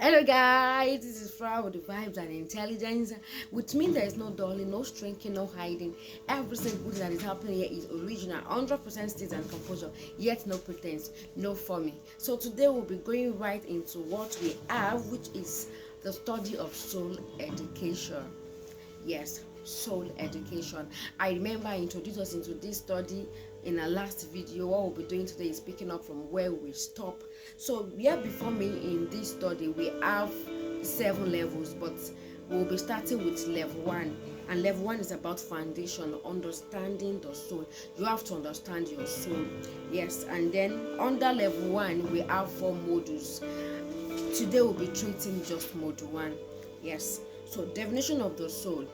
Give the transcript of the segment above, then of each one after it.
Hello guys, this is Fra with the vibes and intelligence. With me there is no dulling, no shrinking, no hiding. Every single thing that is happening here is original, 100% state and composure, yet no pretense, no forming. So today we'll be going right into what we have, which is the study of soul education. Yes, soul education. I remember I introduced us into this study in our last video. What we'll be doing today is picking up from where we stop. So here before me in this study we have 7 levels, but we'll be starting with level 1, and level 1 is about foundation, understanding the soul. You have to understand your soul. Yes, and then under level 1 we have 4 modules. Today we'll be treating just module 1. Yes, so definition of the soul.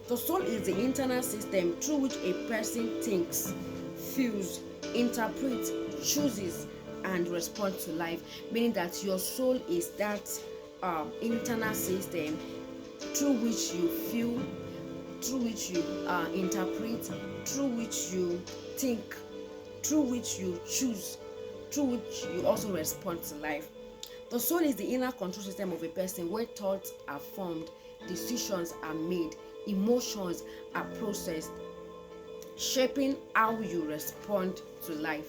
The soul is the internal system through which a person thinks, feels, interprets, chooses, and responds to life. Meaning that your soul is that internal system through which you feel, through which you interpret, through which you think, through which you choose, through which you also respond to life. The soul is the inner control system of a person where thoughts are formed, decisions are made, emotions are processed, shaping how you respond to life.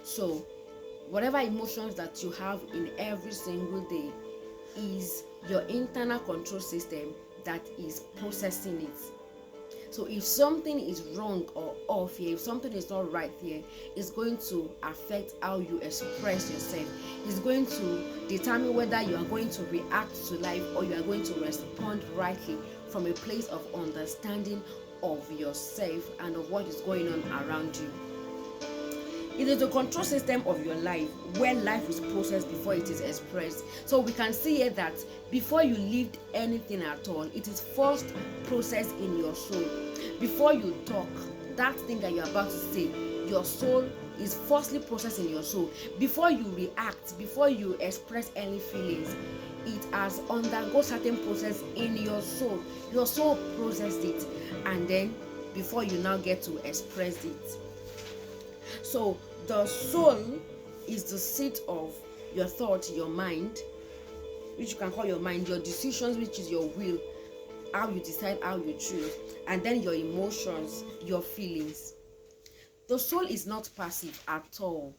So whatever emotions that you have in every single day is your internal control system that is processing it. So if something is wrong or off here, if something is not right here, it's going to affect how you express yourself. It's going to determine whether you are going to react to life or you are going to respond rightly from a place of understanding of yourself and of what is going on around you. It is the control system of your life, where life is processed before it is expressed. So we can see here that before you lived anything at all, it is first processed in your soul. Before you talk, that thing that you're about to say, your soul is firstly processed in your soul. Before you react, before you express any feelings, it has undergone certain process in your soul. Your soul processed it, and then before you now get to express it. So the soul is the seat of your thought, your mind, which you can call your mind, your decisions, which is your will, how you decide, how you choose, and then your emotions, your feelings. The soul is not passive at all.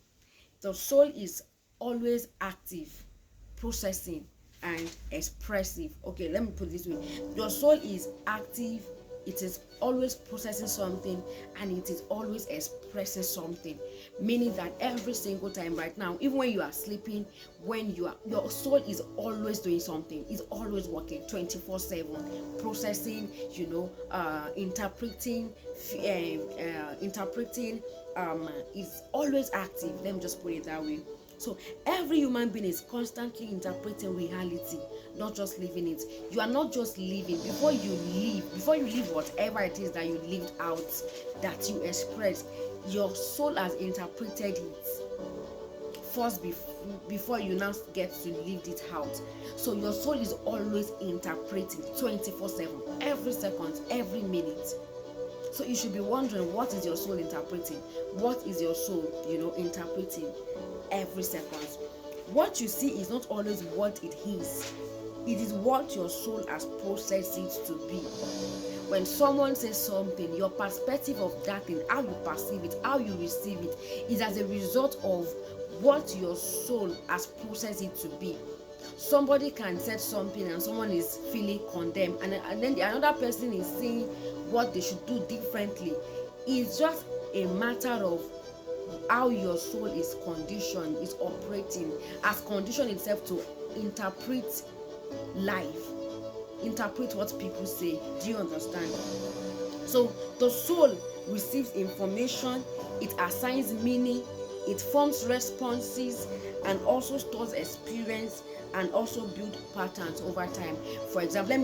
The soul is always active, processing, and expressive. Okay, let me put it this way. Your soul is active, it is always processing something, and it is always expressing something. Meaning that every single time right now, even when you are sleeping, when your soul is always doing something, is always working 24/7, processing, interpreting, is always active. Let me just put it that way. So every human being is constantly interpreting reality, not just living it. You are not just living. Before you live whatever it is that you lived out, that you expressed, your soul has interpreted it first before you now get to live it out. So your soul is always interpreting 24/7, every second, every minute. So you should be wondering, what is your soul interpreting? What is your soul, interpreting every second? What you see is not always what it is. It is what your soul has processed it to be. When someone says something, your perspective of that thing, how you perceive it, how you receive it, is as a result of what your soul has processed it to be. Somebody can say something and someone is feeling condemned, and then the another person is saying what they should do differently. It's just a matter of how your soul is conditioned, is operating, has conditioned itself to interpret life, interpret what people say. Do you understand? So the soul receives information, it assigns meaning, it forms responses, and also stores experience, and also build patterns over time. For example,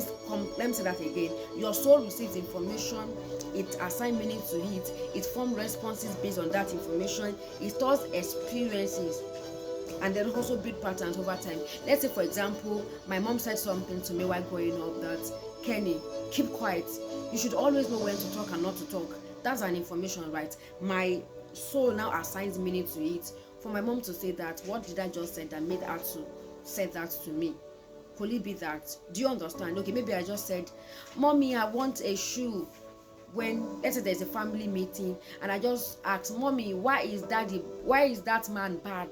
let me say that again. Your soul receives information, it assigns meaning to it, it forms responses based on that information, it stores experiences, and then also build patterns over time. Let's say, for example, my mom said something to me while growing up that, Kenny, keep quiet. You should always know when to talk and not to talk. That's an information, right? My soul now assigns meaning to it. For my mom to say that, what did I just say that made her to said that to me? Could it be that? Do you understand? Okay, maybe I just said, Mommy, I want a shoe. When, let's say, there's a family meeting, and I just asked, Mommy, why is that man bad?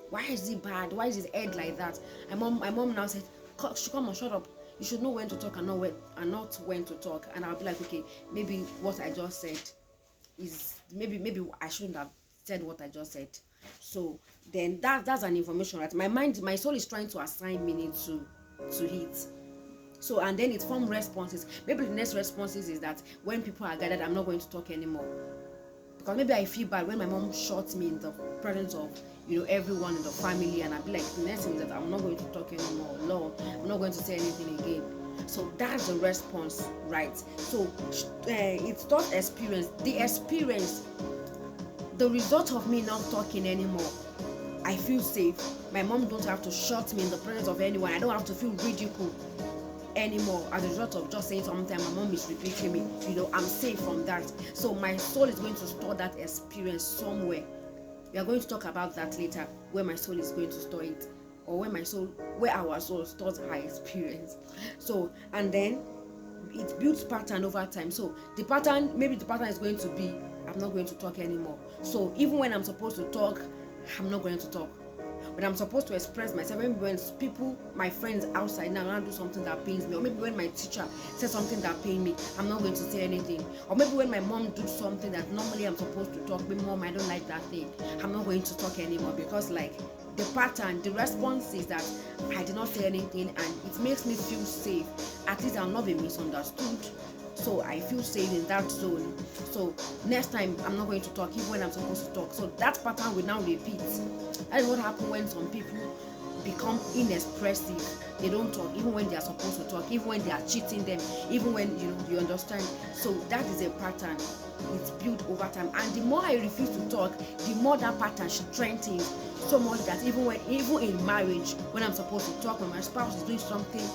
Why is he bad? Why is his head like that? My mom now said, come on, shut up. You should know when to talk and not when to talk. And I'll be like, okay, maybe what I just said is, maybe I shouldn't have said what I just said. So then that's an information, right? My soul is trying to assign meaning to it. So, and then it forms responses. Maybe the next responses is that when people are gathered, I'm not going to talk anymore, because maybe I feel bad when my mom shuts me in the presence of everyone in the family, and I'll be like, the next thing is that I'm not going to talk anymore. Lord, I'm not going to say anything again. So that's the response, right? So it's not experience. The result of me not talking anymore, I feel safe. My mom don't have to shut me in the presence of anyone. I don't have to feel ridiculed anymore as a result of just saying something. My mom is repeating me. I'm safe from that. So my soul is going to store that experience somewhere. We are going to talk about that later, where my soul is going to store it, or where our soul stores her experience. So, and then it builds pattern over time. So maybe the pattern is going to be, I'm not going to talk anymore. So even when I'm supposed to talk, I'm not going to talk. When I'm supposed to express myself, maybe when my friends outside now do something that pains me, or maybe when my teacher says something that pains me, I'm not going to say anything. Or maybe when my mom does something that normally I'm supposed to talk, but Mom, I don't like that thing, I'm not going to talk anymore, because the pattern, the response is that I did not say anything, and it makes me feel safe. At least I'll not be misunderstood. So I feel safe in that zone. So next time I'm not going to talk, even when I'm supposed to talk. So that pattern will now repeat. That is what happens when some people become inexpressive. They don't talk even when they are supposed to talk, even when they are cheating them, even when you understand. So that is a pattern. It's built over time, and the more I refuse to talk, the more that pattern strengthens, so much that even in marriage, when I'm supposed to talk, when my spouse is doing something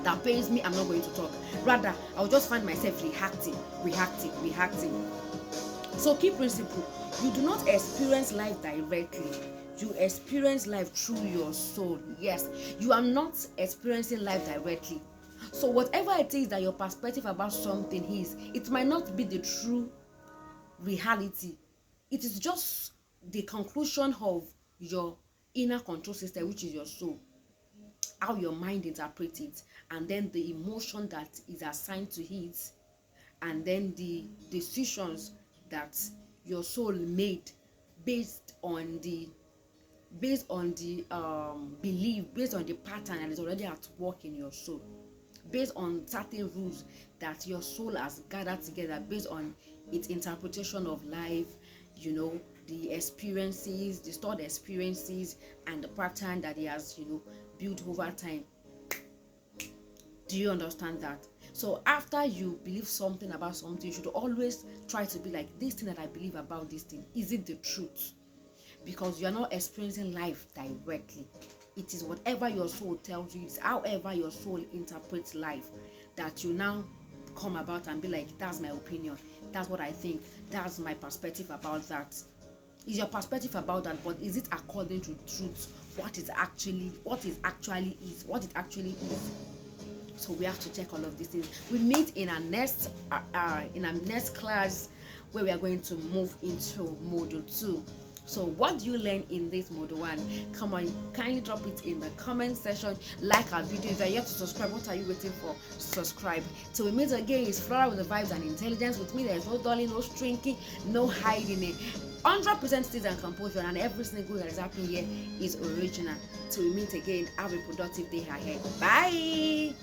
that pains me, I'm not going to talk. Rather, I'll just find myself reacting. So key principle: you do not experience life directly. You experience life through your soul. Yes, you are not experiencing life directly. So whatever it is that your perspective about something is, it might not be the true reality. It is just the conclusion of your inner control system, which is your soul, how your mind interprets it, and then the emotion that is assigned to it, and then the decisions that your soul made based on the belief, based on the pattern that is already at work in your soul, based on certain rules that your soul has gathered together, based on its interpretation of life, the experiences, the stored experiences, and the pattern that it has built over time. Do you understand that? So after you believe something about something, you should always try to be like, this thing that I believe about this thing, is it the truth? Because you are not experiencing life directly. It is whatever your soul tells you, it's however your soul interprets life, that you now come about and be like, that's my opinion, that's what I think, that's my perspective about that. Is your perspective about that, but is it according to truth? What it actually is. So we have to check all of these things. We meet in our next class, where we are going to move into module 2. So what do you learn in this module 1? Come on, kindly drop it in the comment section. Like our video. If you are yet to subscribe, what are you waiting for? Subscribe. Till we meet again, it's Flora with the vibes and intelligence. With me, there is no dulling, no shrinking, no hiding it. 100% state and composure, and every single that is happening here is original. Till we meet again, have a productive day ahead. Bye.